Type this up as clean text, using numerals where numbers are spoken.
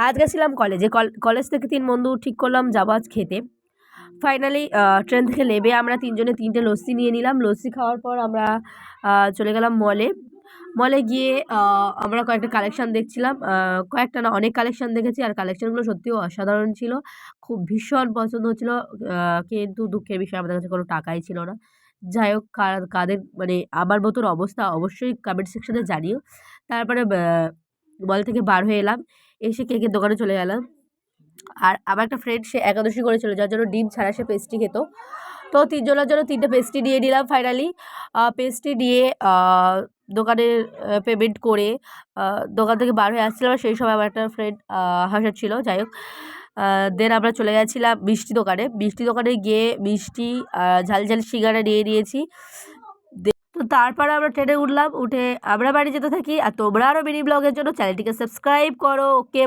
আজ গেছিলাম কলেজে, কলেজ থেকে 3 বন্ধু ঠিক করলাম যাবো আজ খেতে। ফাইনালি ট্রেন থেকে নেমে আমরা 3 জনে 3টে লস্যি নিয়ে নিলাম। লস্যি খাওয়ার পর আমরা চলে গেলাম মলে। মলে গিয়ে আমরা কয়েকটা কালেকশান দেখছিলাম। কয়েকটা না, অনেক কালেকশান দেখেছি, আর কালেকশানগুলো সত্যিই অসাধারণ ছিল। খুব ভীষণ পছন্দ হচ্ছিল। কিন্তু দুঃখের বিষয় আমাদের কাছে কোনো টাকাই ছিল না। যাই হোক, কাদের মানে আমার মতন অবস্থা অবশ্যই কমেন্ট সেকশনে জানিও। তারপরে মল থেকে বার হয়ে এলাম। এসে কেকের দোকানে চলে গেলাম। আর আমার একটা ফ্রেন্ড, সে একাদশী করেছিল, যার জন্য ডিম ছাড়া সে পেস্ট্রি খেত। তো 3 জনের জন্য 3টে পেস্ট্রি দিয়ে নিলাম ফাইনালি। পেস্ট্রি দিয়ে দোকানের পেমেন্ট করে দোকান থেকে বার হয়ে আসছিলাম। সেই সময় আমার একটা ফ্রেন্ড হাসাচ্ছিল। যাই হোক, দেন আমরা চলে গেছিলাম মিষ্টি দোকানে। মিষ্টি দোকানে গিয়ে মিষ্টি ঝাল ঝাল সিঙ্গারা নিয়ে নিয়েছি। তো তারপরে আমরা ট্রেনে উঠলাম। উঠে আমরা বাড়ি যেতে থাকি। আর তোমরা আরও মিনি ব্লগের জন্য চ্যানেলটিকে সাবস্ক্রাইব করো। ওকে।